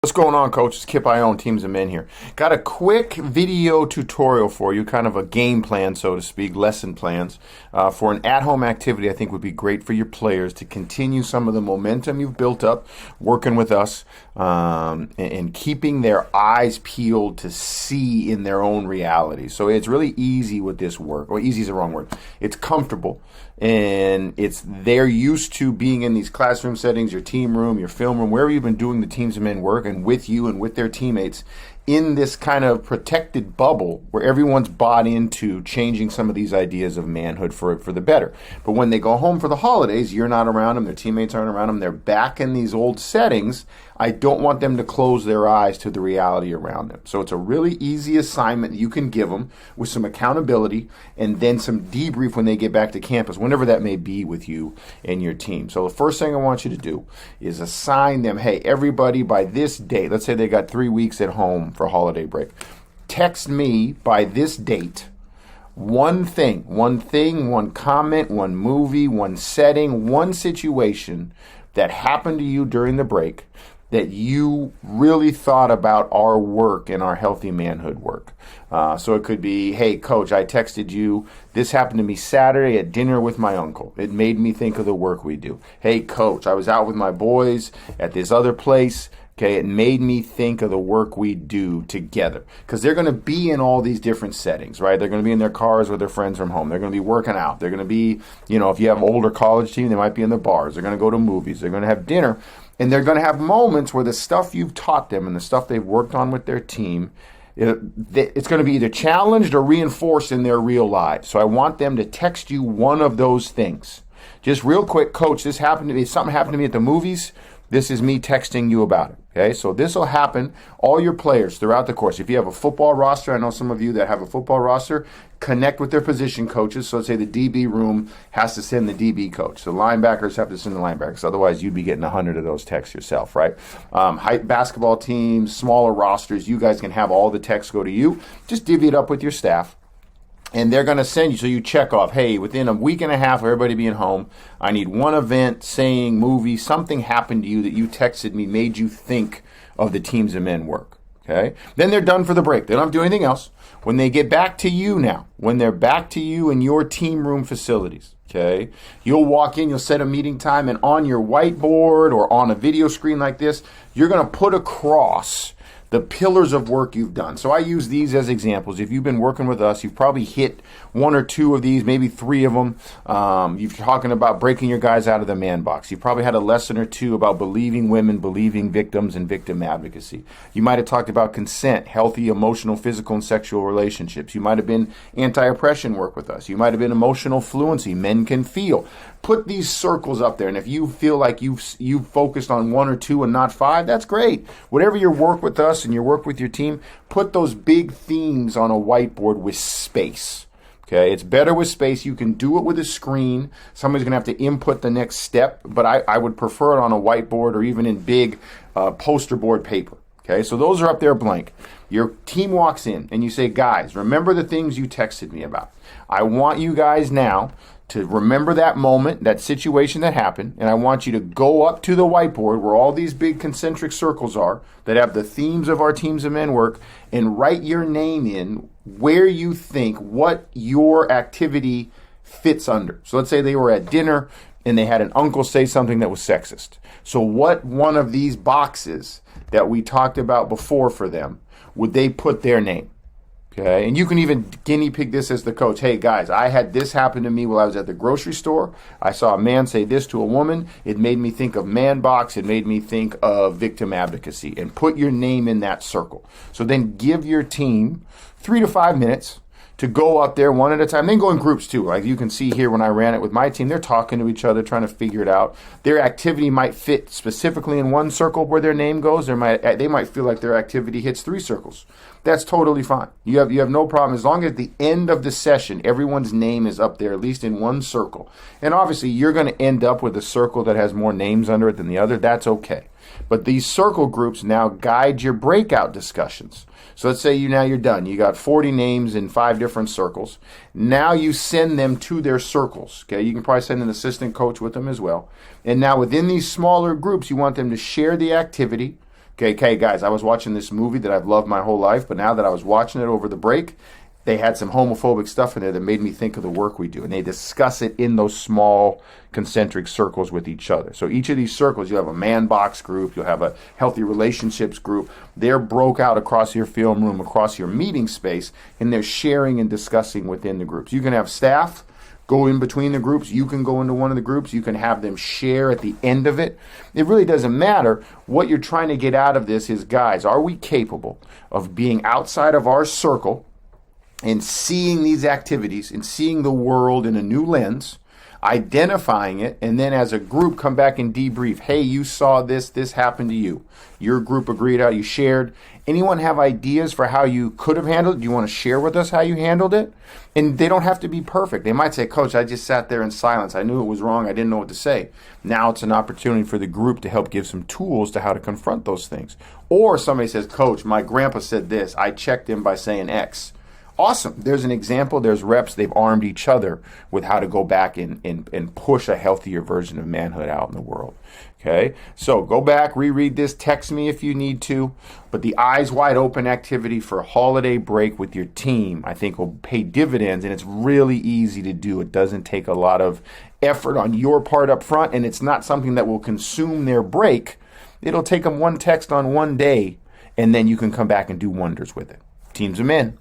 What's going on, Coach? It's Kip Ione, Teams of Men here. Got a quick video tutorial for you, kind of a game plan, so to speak, lesson plans, for an at-home activity I think would be great for your players to continue some of the momentum you've built up working with us and keeping their eyes peeled to see in their own reality. So it's really easy with this work. Well, easy is the wrong word. It's comfortable. And they're used to being in these classroom settings, your team room, your film room, wherever you've been doing the Teams of Men work, and with you and with their teammates in this kind of protected bubble where everyone's bought into changing some of these ideas of manhood for the better. But when they go home for the holidays, you're not around them, their teammates aren't around them, they're back in these old settings. I don't want them to close their eyes to the reality around them. So it's a really easy assignment you can give them with some accountability and then some debrief when they get back to campus, whenever that may be with you and your team. So the first thing I want you to do is assign them, hey, everybody by this date, let's say they got 3 weeks at home for holiday break. Text me by this date one thing, one comment, one movie, one setting, one situation that happened to you during the break that you really thought about our work and our healthy manhood work. So it could be, hey, Coach, I texted you. This happened to me Saturday at dinner with my uncle. It made me think of the work we do. Hey, Coach, I was out with my boys at this other place. Okay, it made me think of the work we do together. Because they're going to be in all these different settings, right? They're going to be in their cars with their friends from home. They're going to be working out. They're going to be, if you have an older college team, they might be in the bars. They're going to go to movies. They're going to have dinner. And they're going to have moments where the stuff you've taught them and the stuff they've worked on with their team, it's going to be either challenged or reinforced in their real lives. So I want them to text you one of those things. Just real quick, Coach, something happened to me at the movies. This is me texting you about it. Okay, so this will happen, all your players throughout the course. If you have a football roster, I know some of you that have a football roster, connect with their position coaches. So let's say the DB room has to send the DB coach. The linebackers have to send the linebackers. Otherwise, you'd be getting 100 of those texts yourself, right? Basketball teams, smaller rosters, you guys can have all the texts go to you. Just divvy it up with your staff. And they're going to send you, so you check off, hey, within a week and a half of everybody being home, I need one event, saying, movie, something happened to you that you texted me, made you think of the Teams of Men work. Okay? Then they're done for the break. They don't have to do anything else. When they get back to you now, when they're back to you in your team room facilities, okay, you'll walk in, you'll set a meeting time, and on your whiteboard or on a video screen like this, you're going to put across the pillars of work you've done. So I use these as examples. If you've been working with us, you've probably hit one or two of these, maybe three of them. You're talking about breaking your guys out of the man box. You've probably had a lesson or two about believing women, believing victims, and victim advocacy. You might have talked about consent, healthy emotional, physical, and sexual relationships. You might have been anti-oppression work with us. You might have been emotional fluency, men can feel. Put these circles up there, and if you feel like you've focused on one or two and not five, that's great. Whatever your work with us and your work with your team, put those big themes on a whiteboard with space. Okay, it's better with space. You can do it with a screen. Somebody's going to have to input the next step, but I would prefer it on a whiteboard or even in big poster board paper. Okay, so those are up there blank. Your team walks in and you say, guys, remember the things you texted me about. I want you guys now to remember that moment, that situation that happened, and I want you to go up to the whiteboard where all these big concentric circles are that have the themes of our Teams of Men work and write your name in where you think what your activity fits under. So let's say they were at dinner and they had an uncle say something that was sexist. So what one of these boxes that we talked about before for them would they put their name? Okay, and you can even guinea pig this as the coach. Hey, guys, I had this happen to me while I was at the grocery store. I saw a man say this to a woman. It made me think of man box. It made me think of victim advocacy. And put your name in that circle. So then give your team 3 to 5 minutes to go up there one at a time. Then go in groups too. Like you can see here when I ran it with my team, they're talking to each other, trying to figure it out. Their activity might fit specifically in one circle where their name goes. They might feel like their activity hits 3 circles. That's totally fine. You have no problem as long as at the end of the session, everyone's name is up there, at least in one circle. And obviously, you're going to end up with a circle that has more names under it than the other. That's okay. But these circle groups now guide your breakout discussions. So let's say you're done. You got 40 names in 5 different circles. Now you send them to their circles. Okay, you can probably send an assistant coach with them as well. And now within these smaller groups, you want them to share the activity. Okay, guys, I was watching this movie that I've loved my whole life, but now that I was watching it over the break, they had some homophobic stuff in there that made me think of the work we do. And they discuss it in those small concentric circles with each other. So each of these circles, you'll have a man box group, you'll have a healthy relationships group. They're broke out across your film room, across your meeting space, and they're sharing and discussing within the groups. You can have staff go in between the groups. You can go into one of the groups. You can have them share at the end of it. It really doesn't matter. What you're trying to get out of this is, guys, are we capable of being outside of our circle and seeing these activities and seeing the world in a new lens, identifying it, and then as a group come back and debrief. Hey, you saw this happened to you. Your group agreed how you shared. Anyone have ideas for how you could have handled it? Do you want to share with us how you handled it? And they don't have to be perfect. They might say, Coach, I just sat there in silence. I knew it was wrong. I didn't know what to say. Now it's an opportunity for the group to help give some tools to how to confront those things. Or somebody says, Coach, my grandpa said this. I checked him by saying X. Awesome. There's an example. There's reps. They've armed each other with how to go back and push a healthier version of manhood out in the world. Okay? So go back, reread this, text me if you need to. But the eyes wide open activity for a holiday break with your team, I think, will pay dividends, and it's really easy to do. It doesn't take a lot of effort on your part up front, and it's not something that will consume their break. It'll take them one text on one day, and then you can come back and do wonders with it. Teams them in.